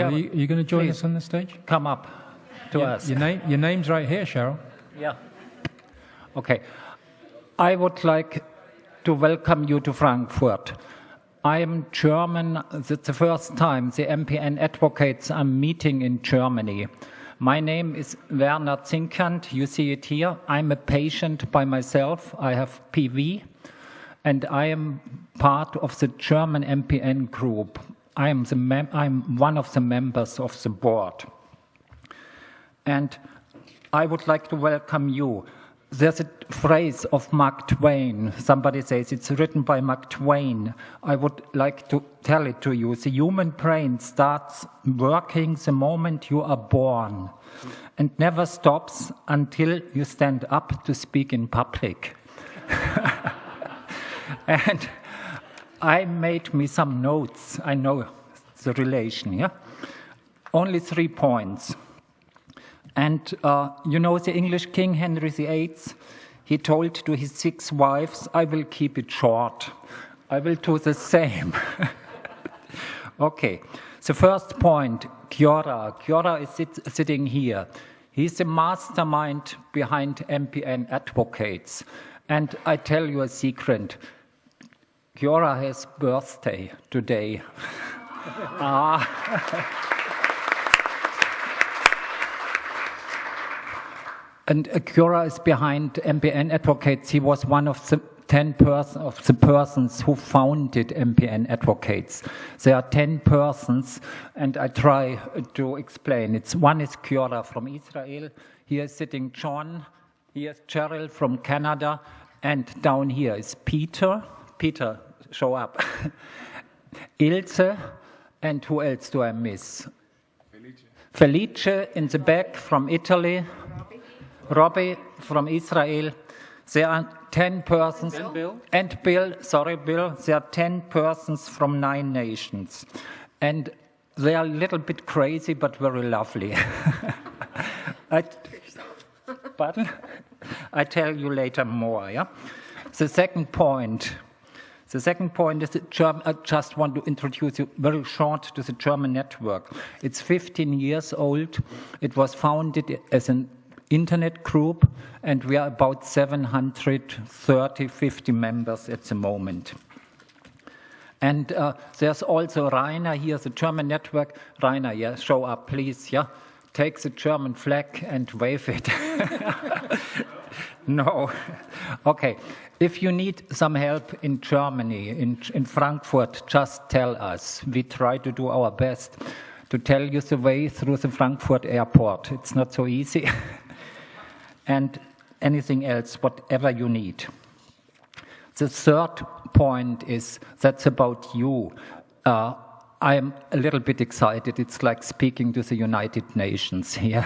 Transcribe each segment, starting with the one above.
Are you going to join us on the stage? Come up to us. Your name's right here, Cheryl. Yeah. Okay. I would like to welcome you to Frankfurt. I am German. It's the first time the MPN advocates are meeting in Germany. My name is Werner Zinkand. You see it here. I'm a patient by myself. I have PV, and I am part of the German MPN group. I'm one of the members of the board. And I would like to welcome you. There's a phrase of Mark Twain. Somebody says it's written by Mark Twain. I would like to tell it to you. The human brain starts working the moment you are born and never stops until you stand up to speak in public. And I made me some notes. I know the relation, yeah? Only 3 points. And you know the English King Henry VIII? He told to his 6 wives, I will keep it short. I will do the same. Okay, the first point, Chiora. Chiora is sitting here. He's the mastermind behind MPN Advocates. And I tell you a secret. Chiora has birthday today. And Chiora is behind MPN Advocates. He was one of the 10 persons who founded MPN Advocates. There are 10 persons, and I try to explain. One is Chiora from Israel. Here is sitting John. Here is Cheryl from Canada. And down here is Peter. Peter, show up. Ilse. And who else do I miss? Felice in the back from Italy. Robbie from Israel. There are 10 persons. And Bill. And Bill, sorry, Bill. There are 10 persons from 9 nations. And they are a little bit crazy, but very lovely. Pardon? I tell you later more, yeah? The second point is I just want to introduce you very short to the German network. It's 15 years old. It was founded as an internet group, and we are about 750 members at the moment. And there's also Rainer here, the German network. Rainer, yeah, show up, please, yeah? Take the German flag and wave it. No. Okay. If you need some help in Germany, in Frankfurt, just tell us. We try to do our best to tell you the way through the Frankfurt airport. It's not so easy. And anything else, whatever you need. The third point is that's about you. I am a little bit excited. It's like speaking to the United Nations here.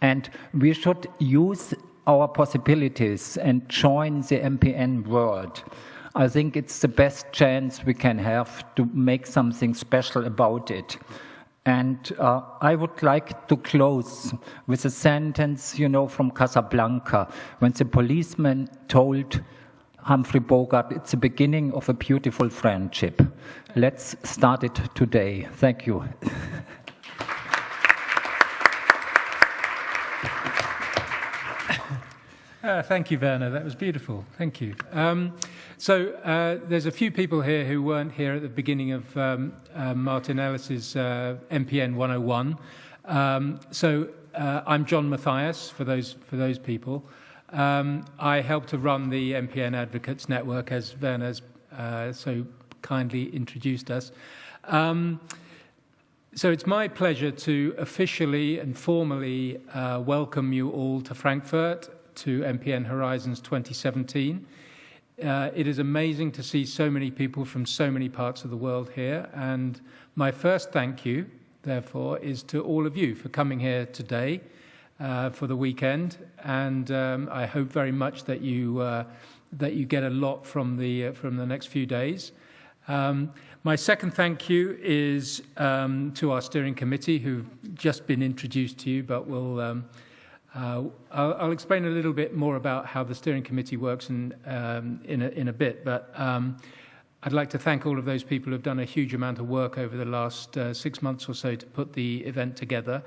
And we should use our possibilities and join the MPN world. I think it's the best chance we can have to make something special about it. And I would like to close with a sentence, you know, from Casablanca, when the policeman told Humphrey Bogart, it's the beginning of a beautiful friendship. Let's start it today. Thank you. Thank you, Werner. That was beautiful. Thank you. So there's a few people here who weren't here at the beginning of Martin Ellis's MPN 101. I'm John Matthias, for those people. I help to run the MPN Advocates Network, as Werner's so kindly introduced us. So it's my pleasure to officially and formally welcome you all to Frankfurt, to MPN Horizons 2017. It is amazing to see so many people from so many parts of the world here, and my first thank you, therefore, is to all of you for coming here today for the weekend, and I hope very much that you get a lot from the next few days. My second thank you is to our steering committee, who've just been introduced to you, but I'll explain a little bit more about how the steering committee works in a bit. But I'd like to thank all of those people who've done a huge amount of work over the last 6 months or so to put the event together.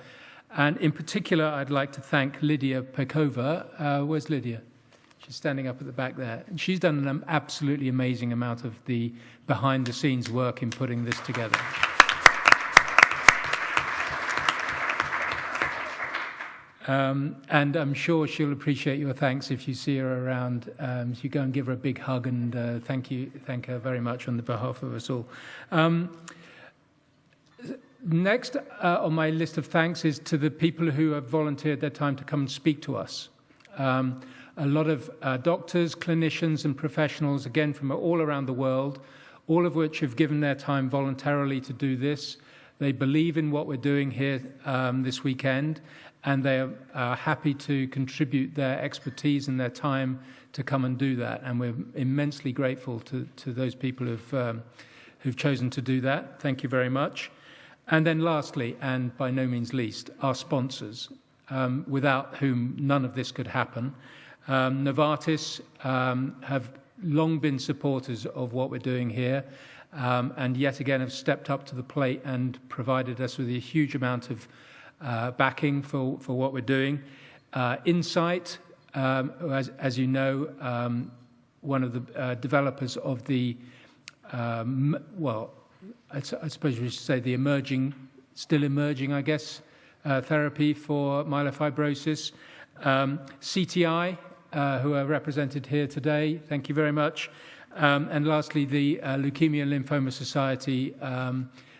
And in particular, I'd like to thank Lydia Pekova. Where's Lydia? She's standing up at the back there. And she's done an absolutely amazing amount of the behind-the-scenes work in putting this together. And I'm sure she'll appreciate your thanks if you see her around. You go and give her a big hug and thank her very much on the behalf of us all. Next on my list of thanks is to the people who have volunteered their time to come and speak to us. A lot of doctors, clinicians and professionals, again from all around the world, all of which have given their time voluntarily to do this. They believe in what we're doing here this weekend, and they are happy to contribute their expertise and their time to come and do that. And we're immensely grateful to those people who've chosen to do that. Thank you very much. And then lastly, and by no means least, our sponsors, without whom none of this could happen. Novartis have long been supporters of what we're doing here, and yet again have stepped up to the plate and provided us with a huge amount of backing for what we're doing. Insight, as you know, one of the developers of the, I suppose we should say the still emerging, I guess, therapy for myelofibrosis. CTI, who are represented here today, thank you very much. And lastly, the Leukemia and Lymphoma Society,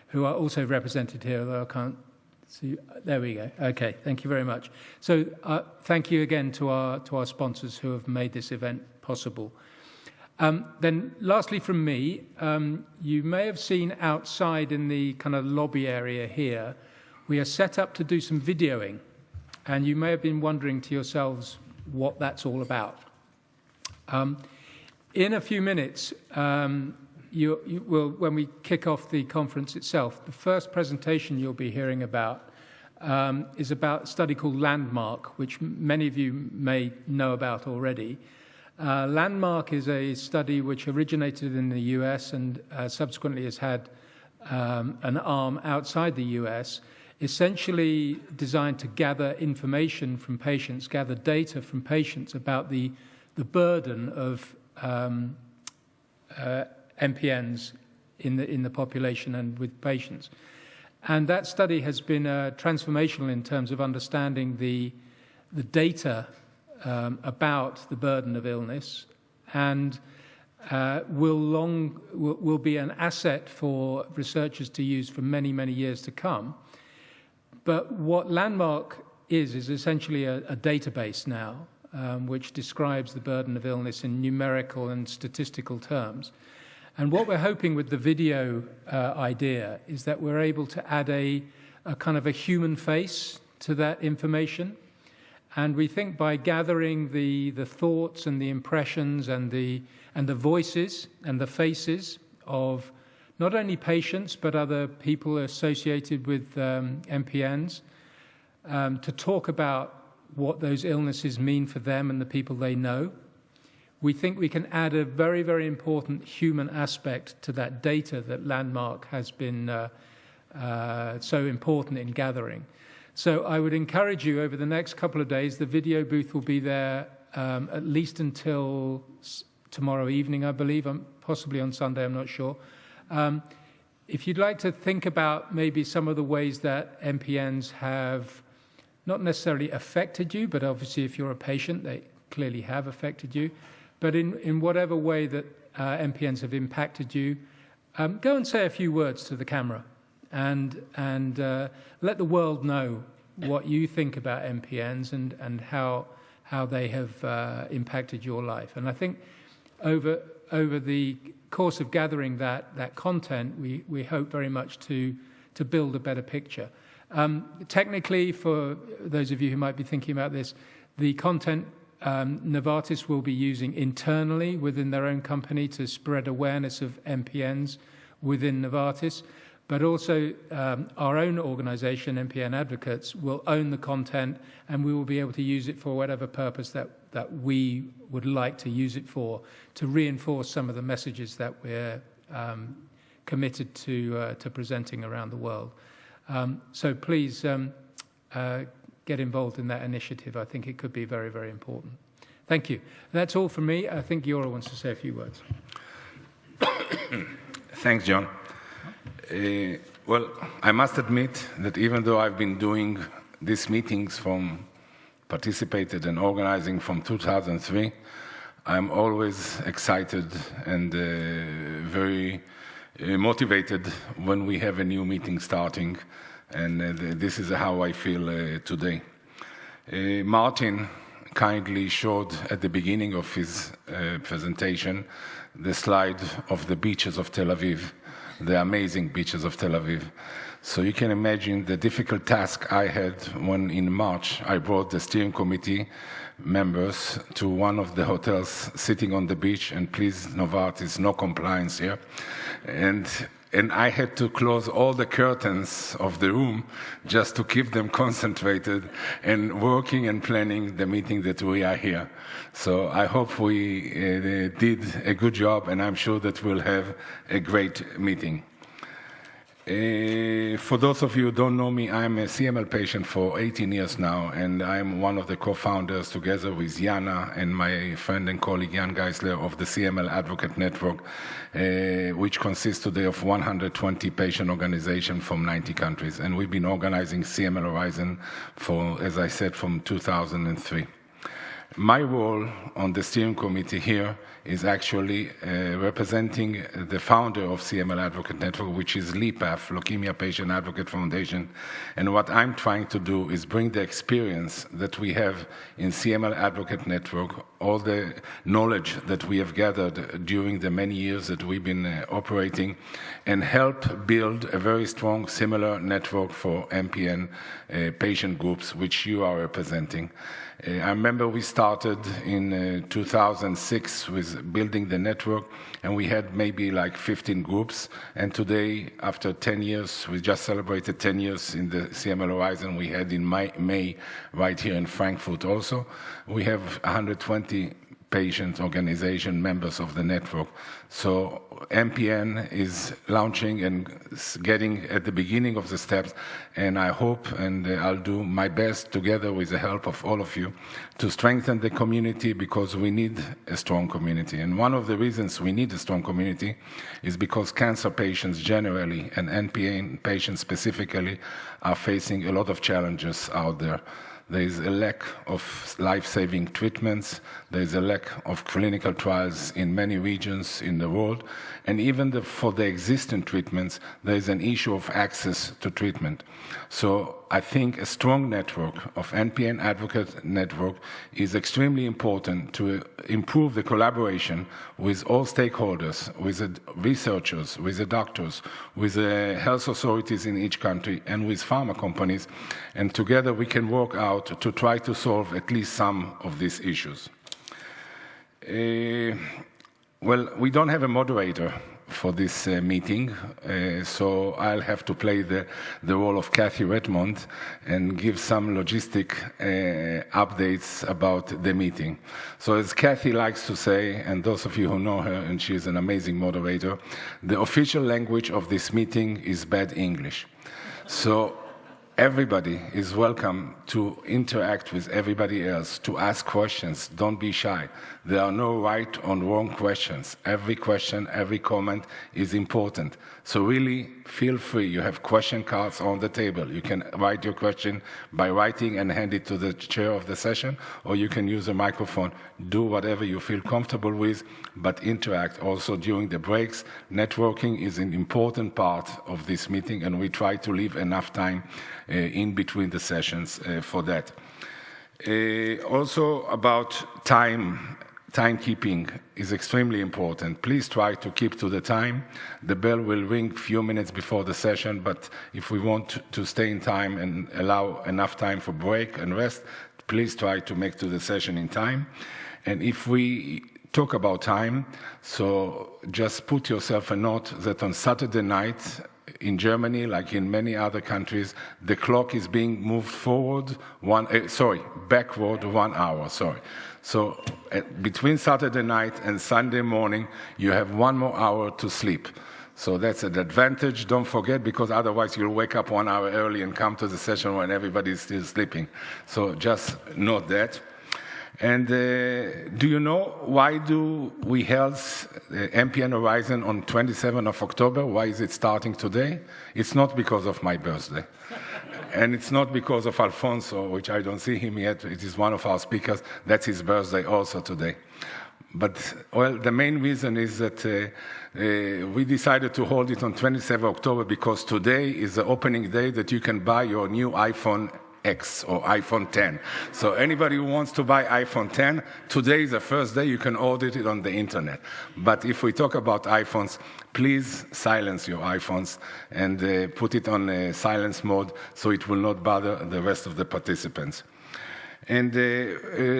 who are also represented here, although I can't see. There we go. Okay, thank you very much. So thank you again to our sponsors who have made this event possible. Then lastly from me, you may have seen outside in the kind of lobby area here, we are set up to do some videoing. And you may have been wondering to yourselves what that's all about. In a few minutes, you will, when we kick off the conference itself, the first presentation you'll be hearing about is about a study called Landmark, which many of you may know about already. Landmark is a study which originated in the US and subsequently has had an arm outside the US, essentially designed to gather information from patients, gather data from patients about the burden of MPNs in the population and with patients. And that study has been transformational in terms of understanding the data about the burden of illness, and will be an asset for researchers to use for many, many years to come. But what Landmark is essentially a database now, which describes the burden of illness in numerical and statistical terms. And what we're hoping with the video idea is that we're able to add a kind of a human face to that information. And we think by gathering the thoughts and the impressions and the voices and the faces of not only patients, but other people associated with MPNs, to talk about what those illnesses mean for them and the people they know. We think we can add a very, very important human aspect to that data that Landmark has been so important in gathering. So I would encourage you over the next couple of days, the video booth will be there at least until tomorrow evening, I believe, possibly on Sunday, I'm not sure. If you'd like to think about maybe some of the ways that MPNs have not necessarily affected you, but obviously if you're a patient, they clearly have affected you. But in whatever way that MPNs have impacted you, go and say a few words to the camera and let the world know what you think about MPNs and how they have impacted your life. And I think over the course of gathering that content, we hope very much to build a better picture. Technically, for those of you who might be thinking about this, the content Novartis will be using internally within their own company to spread awareness of MPNs within Novartis, but also our own organization, MPN Advocates, will own the content, and we will be able to use it for whatever purpose that we would like to use it for, to reinforce some of the messages that we're committed to presenting around the world. So please get involved in that initiative. I think it could be very, very important. Thank you. That's all from me. I think Jora wants to say a few words. Thanks, John. Well, I must admit that even though I've been doing these meetings participated and organizing from 2003, I'm always excited and very motivated when we have a new meeting starting, and this is how I feel today. Martin kindly showed at the beginning of his presentation the slide of the beaches of Tel Aviv, the amazing beaches of Tel Aviv. So you can imagine the difficult task I had when in March I brought the steering committee members to one of the hotels sitting on the beach, and please, Novartis, no compliance here. And I had to close all the curtains of the room just to keep them concentrated and working and planning the meeting that we are here. So I hope we did a good job, and I'm sure that we'll have a great meeting. For those of you who don't know me, I'm a CML patient for 18 years now, and I'm one of the co-founders together with Jana and my friend and colleague Jan Geisler of the CML Advocate Network, which consists today of 120 patient organizations from 90 countries. And we've been organizing CML Horizons for, as I said, from 2003. My role on the steering committee here is actually representing the founder of CML Advocate Network, which is LEPAF, Leukemia Patient Advocate Foundation. And what I'm trying to do is bring the experience that we have in CML Advocate Network, all the knowledge that we have gathered during the many years that we've been operating, and help build a very strong similar network for MPN patient groups, which you are representing. I remember we started in 2006 with building the network, and we had maybe like 15 groups. And today, after 10 years, we just celebrated 10 years in the CML Horizon. We had in May right here in Frankfurt also. We have 120 patient organization members of the network. So MPN is launching and getting at the beginning of the steps, and I hope and I'll do my best together with the help of all of you to strengthen the community, because we need a strong community. And one of the reasons we need a strong community is because cancer patients generally and MPN patients specifically are facing a lot of challenges out there. There is a lack of life-saving treatments. There is a lack of clinical trials in many regions in the world. And even for the existing treatments, there is an issue of access to treatment. So I think a strong network of MPN Advocate Network is extremely important to improve the collaboration with all stakeholders, with the researchers, with the doctors, with the health authorities in each country, and with pharma companies. And together we can work out to try to solve at least some of these issues. Well, we don't have a moderator for this meeting, so I'll have to play the role of Kathy Redmond and give some logistic updates about the meeting. So as Kathy likes to say, and those of you who know her, and she's an amazing moderator, the official language of this meeting is bad English. So everybody is welcome to interact with everybody else, to ask questions. Don't be shy. There are no right or wrong questions. Every question, every comment is important. So really feel free. You have question cards on the table. You can write your question by writing and hand it to the chair of the session, or you can use a microphone. Do whatever you feel comfortable with, but interact also during the breaks. Networking is an important part of this meeting, and we try to leave enough time in between the sessions for that. Also about timekeeping is extremely important. Please try to keep to the time. The bell will ring a few minutes before the session, but if we want to stay in time and allow enough time for break and rest, please try to make to the session in time. And if we talk about time, so just put yourself a note that on Saturday night in Germany, like in many other countries, the clock is being moved forward backward 1 hour, sorry. So between Saturday night and Sunday morning, you have 1 more hour to sleep. So that's an advantage, don't forget, because otherwise you'll wake up 1 hour early and come to the session when everybody's still sleeping. So just note that. And do you know why do we held MPN Horizon on 27th of October? Why is it starting today? It's not because of my birthday. And it's not because of Alfonso, which I don't see him yet. It is one of our speakers. That's his birthday also today. But, well, the main reason is that we decided to hold it on 27 October because today is the opening day that you can buy your new iPhone X or iPhone 10. So anybody who wants to buy iPhone 10, today is the first day you can order it on the internet. But if we talk about iPhones, please silence your iPhones and put it on silence mode so it will not bother the rest of the participants. And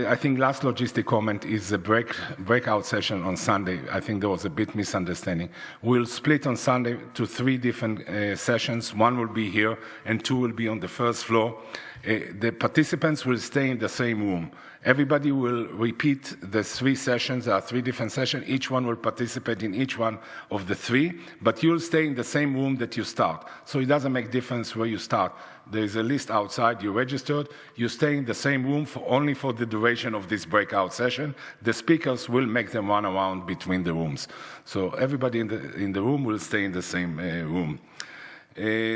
I think last logistic comment is the breakout session on Sunday. I think there was a bit misunderstanding. We'll split on Sunday to 3 different sessions. 1 will be here and 2 will be on the first floor. The participants will stay in the same room. Everybody will repeat the 3 sessions. There are 3 different sessions. Each one will participate in each one of the 3, but you'll stay in the same room that you start. So it doesn't make difference where you start. There is a list outside. You registered. You stay in the same room only for the duration of this breakout session. The speakers will make them run around between the rooms. So everybody in the room will stay in the same room.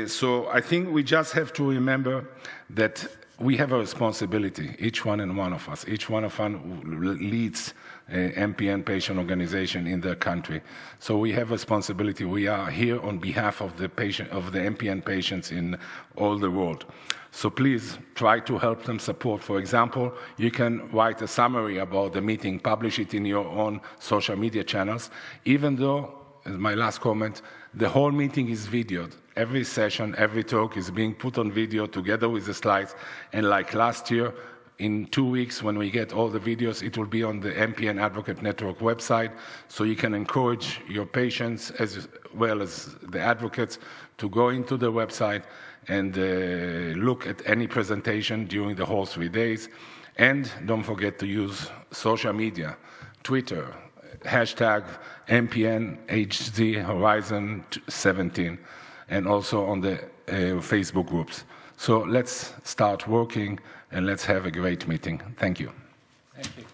So I think we just have to remember that we have a responsibility, each one and one of us. Each one of us leads MPN patient organization in their country. So we have responsibility. We are here on behalf of the MPN patients in all the world. So please try to help them support. For example, you can write a summary about the meeting, publish it in your own social media channels, even though, as my last comment, the whole meeting is videoed. Every session, every talk is being put on video together with the slides. And like last year, in 2 weeks, when we get all the videos, it will be on the MPN Advocate Network website. So you can encourage your patients as well as the advocates to go into the website and look at any presentation during the whole 3 days. And don't forget to use social media, Twitter, hashtag MPN Horizon 17, and also on the Facebook groups. So let's start working and let's have a great meeting. Thank you. Thank you.